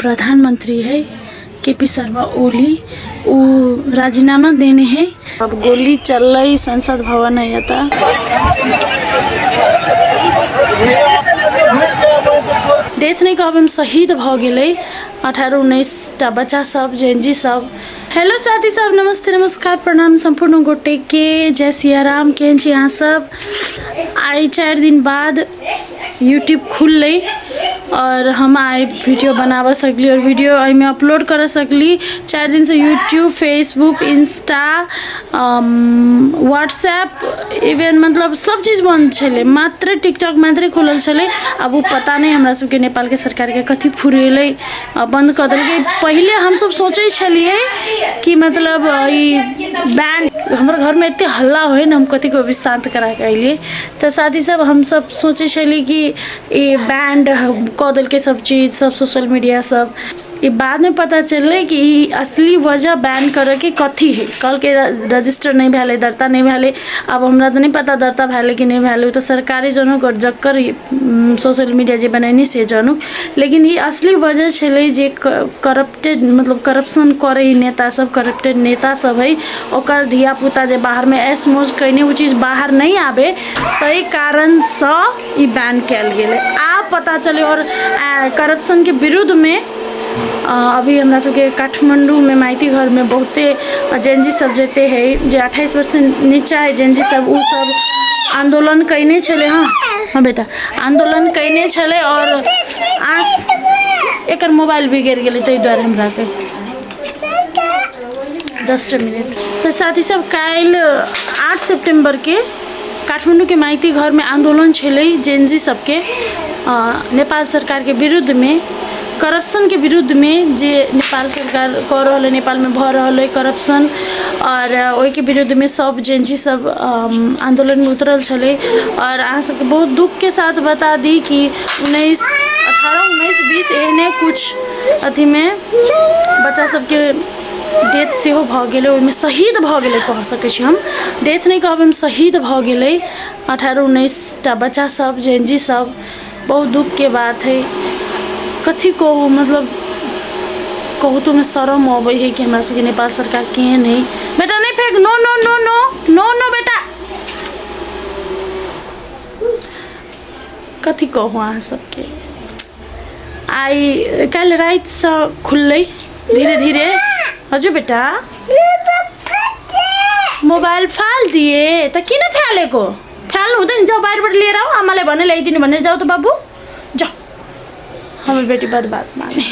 प्रधानमंत्री है केपी शर्मा ओली, वो राजीनामा देने हैं। अब गोली चल रही संसद भवन है यता। डेथ नहीं कहब हम शहीद भ गए 18-19 बच्चा सब जेएनजी सब। हेलो साथी सब, नमस्ते नमस्कार प्रणाम संपूर्ण गोटे के जय सिया राम। केहन छी अहाँ सब? आई 4 दिन बाद यूट्यूब खुल और हम आए वीडियो बनावा सकली और वीडियो में अपलोड कर सकली। 4 दिन से YouTube, Facebook, Insta, WhatsApp even मतलब सब चीज़ बंद छले, मात्र टिकटॉक मात्र खुलल छले। अब वो पता नहीं हमरा सबके नेपाल के सरकार के कथी फुरेले बंद कर देलकै। पहले हम सब सोचे छलिए कि मतलब बैंड हमारे घर में इतने हल्ला हो ना, हम कथी को भी शांत करा के अलिए। तो साथ ही सब हम सब सोचे छली कि ये बैंड कह देलकै सब चीज़, सब सोशल मीडिया सब। ये बाद में पता चले कि असली वजह बैन करे के कथी है। कल के रजिस्टर नहीं भेले, दर्ता नहीं भेले। अब हमरा तो नहीं पता दर्ता भेले कि नहीं भेले, तो सरकारी जनक और जक्कर सोशल मीडिया जे बनैनी से जनक। लेकिन ये असली वजह छले जे करप्टेड मतलब करप्शन करे नेता सब, करप्टेड नेता सब है। ओकर धिया पुता जे बाहर में ऐश मौज कैने वो चीज़ बाहर नहीं आवे, तई कारण से ये बैन कैल गेले। आप पता चले। और करप्शन के विरुद्ध में अभी हमरा सबके काठमांडू में माइती घर में बहुते जेएनजी सब जेते है, जो 28 वर्ष से नीचा है जेएनजी सब, वो सब आंदोलन कैने छले। हाँ बेटा, आंदोलन कैने छले और आज एक मोबाइल भी गिर गए, तै द्वारा हमरा के जस्ट मिनट। तो साथ ही सब कल 8 सितंबर के काठमांडू के माइती घर में आंदोलन छले जेएनजी सबके नेपाल सरकार के विरुद्ध में, करप्शन के विरुद्ध में जे नेपाल सरकार कर रहा है, नेपाल में भ रहा है करप्शन, और वही के विरुद्ध में सब जेएनजी सब आंदोलन में उतरल छले। और अहाँ सबके बहुत दुख के साथ बता दी कि 18, 19, 20 एहने कुछ अथी में बच्चा सबके डेथ से हो भ गेले, ओहिमे शहीद भ गेले कह सकै छी हम। डेथ नहीं कहब हम शहीद भ गेले 18-19 बच्चा सब जेएनजी सब। बहुत दुख के बात है। कथी कहूँ मतलब कहूँ तो मैं शर्म आवे है कि हमारा सबके नेपाल सरकार केहन है। बेटा नहीं फेंक, no no no no no no बेटा। कथी कहूँ अहाँ सबके। आई कल रात से खुल धीरे धीरे। हजुर बेटा, मोबाइल फाल दिए तो किन फालेको? फाल्नु हुँदैन, जाऊ बाहिरबाट लिएर आऊ, आमाले भने ल्याइदिनु भनेर जाऊ त बाबू, जाऊ। हमें बेटी बात माने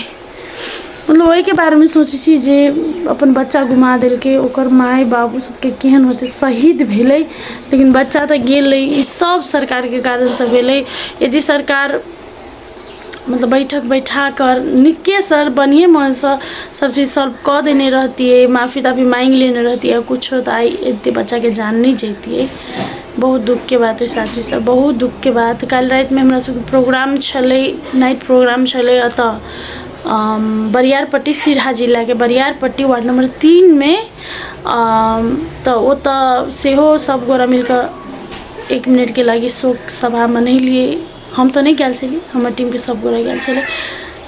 मतलब वही के बारे में सोची जे अपन बच्चा गुमा दिल के, ओकर माय बाबू सबके केहन होते, शहीद भेले लेकिन बच्चा तो गेल। ई सब सरकार के कारण से भेले। यदि सरकार मतलब बैठा कर निके सर बढ़िया मन से सब चीज़ सॉल्व कर देने रहती है, माफ़ी ताफ़ी मांग लेने रहती है, कुछ होता है इतने बच्चा के जान नहीं जाती है। बहुत दुख के बात है साथी सब, बहुत दुख के बात। कल रात में हमरा सब प्रोग्राम छले, नाइट प्रोग्राम छले अतः बरियारपट्टी, सिरहा जिला के बरियारपट्टी वार्ड नंबर 3 में। तो वो तो सेहो सब गोरा मिलकर 1 मिनट के लगे शोक सभा मनैलिए। हम तो नहीं गल छली, हमारे टीम के सब गोरा गल छले।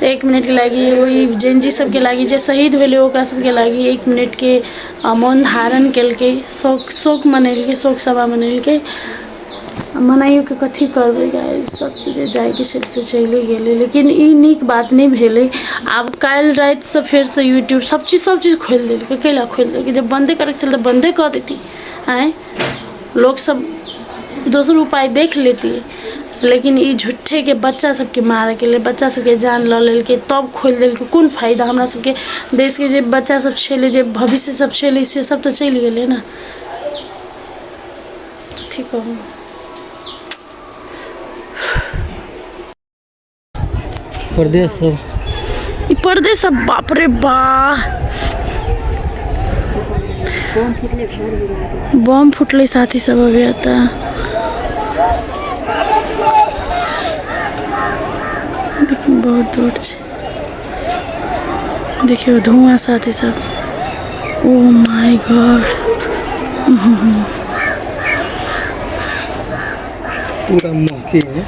तो 1 मिनट के लगी वही जेएनजी सबके लगी जे शहीद भेले ओकरा सबके लगी 1 मिनट के मौन धारण केलकै, शोक मनैलकै, शोक सभा मनैलकै। मनाइयो के कथी करबै गाइस, सब चीज़ जाए के छल से चले गेले। लेकिन ई नीक बात नहीं भेले। अब कल रात से फिर से यूट्यूब सब चीज़ खोल देलकै। कैला खोल देलकै? जब बंदे करे चल तो बंदे कर देती हैं, लोग सब दोसर उपाय देख लेती है। लेकिन ये झूठे के बच्चा सबके मारे के लिए, बच्चा सबके जान ल लेलकै तब खोल देलकै। कौन फायदा? हमरा सबके देश के जे बच्चा सब छले, जे भविष्य सब छले, से सब तो चल गेले ना। ठीक हो परदेश सब, ई परदेश सब बाप रे बा, बम फुटले साथी सब अभी आता। लेकिन बहुत दूर छे, देखियो धुआं साथी सब। ओ माय गॉड, पूरा मौके है।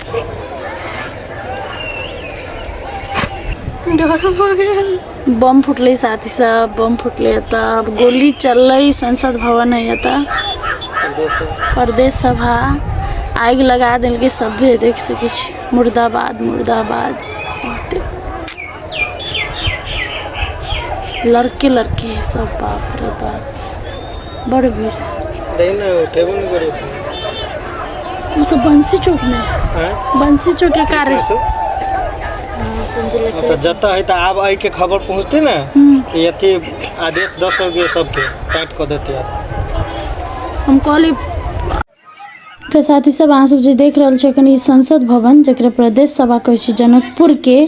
डर भगल बम फुटले साथी सब बम फुटले तब गोली चल संसद भवन है प्रदेश सभा आग लगा दिल के सभे देख सके मुर्दाबाद मुर्दाबाद लड़के लड़के है सब बाप रे बाप बड़ भीड़ वो सब बंसी चौक में बंसी चौक के कार्य तो जता है तो आप आई के खबर पहुँचते ना तो ये आदेश 10 हो गए सबके काट कर देते हम कहली तो साथी सब अहाँ सब जे देख रहल छन ई संसद भवन जकरा प्रदेश सभा कहै छै जनकपुर के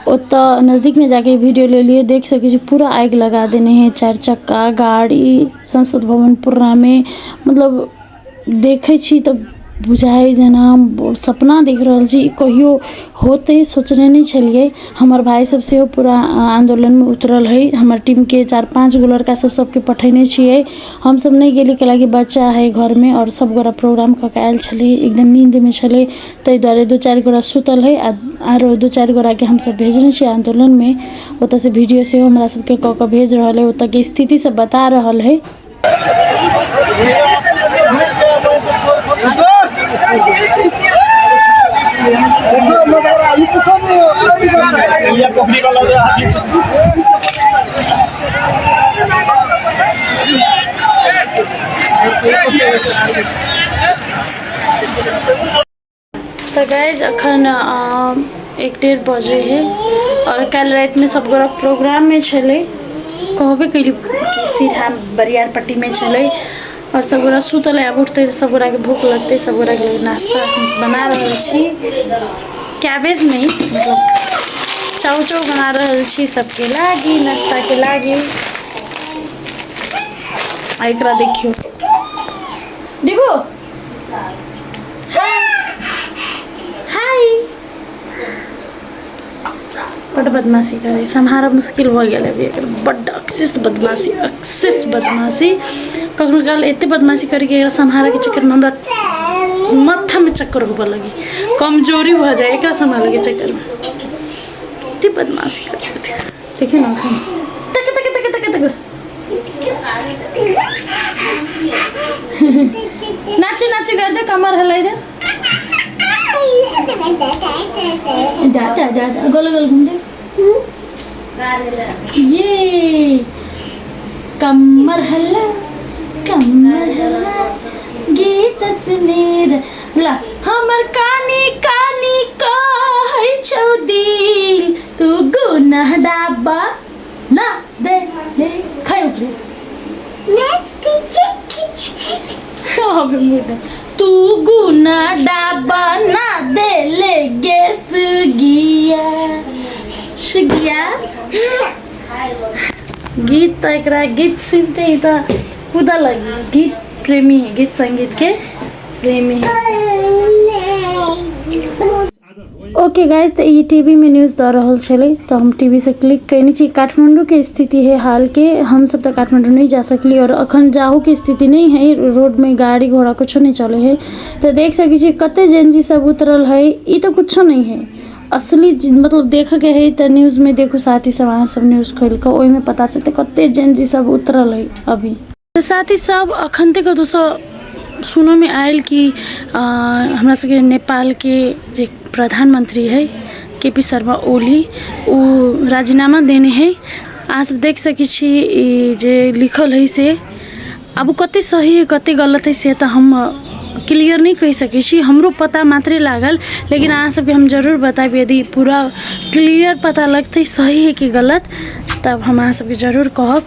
ओत नज़दीक में जाके वीडियो ले लिए देख सके पूरा आग लगा देने हैं 4 चक्का गाड़ी संसद भवन पूरा में मतलब देखे छी तो बुझाई जेना हम सपना देख रहल छी कहियो होते सोचने नहीं छलिए हमर भाई सब से पूरा आंदोलन में उतरल है हमर टीम के 4-5 गो लड़का सबके पठेने छिए हम सब नहीं गेली कि बच्चा है घर में और सब गोरा प्रोग्राम क के आयल छले एकदम नींद में छले तै द्वारे 2-4 गोरा सुतल है आरो 2-4 गोरा के हम सब भेजने छी आंदोलन में ओत से वीडियो से हमरा सबके क के भेज रहल है ओत के स्थिति सब बता रहल है तो गाइज अखन 1-1:30 बजे है और कल रात में सब गोरा प्रोग्राम में छले कहबे कैली सिरहा बरियारपट्टी में छले और सब गोरा सुतल है अब उठते सब गोरा के भूख लगते सब गोरा के नाश्ता बना रहल छी कैबेज नहीं मतलब चाउ चाउ बना रहल छी सबके लागी नाश्ता के लागी एकरा देखियो देखो हाय बड़ बदमाशी करे सम्हारा मुश्किल हो गया अभी बड़ अक्सेस बदमाशी कखनो काल एते बदमाशी करके सम्हारा के चक्कर में हमरा माथा में चक्कर होबे लगी कमजोरी हो जाए एकरा संभाले के चक्कर में एते बदमाशी करते देखिए ना खान तक नाचे कर दे कमर हिलाई दे जा गोल घूम दे ये कमर हल्ला गीत सुनेर ला हमर कानी कहै छौ दिल तू गुनाह डाबा ना दे ले खायो रे तू गुना डाबा ना दे ले गेस गिया गीत एकरा गीत सुनते ही तो खुदा लगी गीत प्रेमी है गीत संगीत के प्रेमी है ओके गाइज तो ये टीवी में न्यूज़ द रहल छले तो हम टीवी से क्लिक कैनी छी काठमांडू के स्थिति है हाल के हम सब तो काठमांडू नहीं जा सकली और अखन जाहू के स्थिति नहीं है रोड में गाड़ी घोड़ा कुछ नहीं चले है तो देख सके छी कते जेनजी सब उतरल है ये तो कुछ नहीं है असली मतलब देख के है तो न्यूज़ में देखो साथी सब अहाँ सब न्यूज़ खोल के ओहि में पता चलते कते जेनजी सब उतरल है अभी तो साथी सब अखन तक दोस्तों सुनो में आयल कि हमरा सबके नेपाल के जे प्रधानमंत्री है केपी शर्मा ओली वो राजीनामा देने है अहाँ सब देख सके छी जे लिखल है से अब कते सही है कते गलत है से तो हम क्लियर नहीं कह सके छी हमरो पता मात्रे लागल लेकिन अहाँ सबके हम जरूर बताब यदि पूरा क्लियर पता लगते सही है कि गलत तब हम अहाँ सबके जरूर कहब।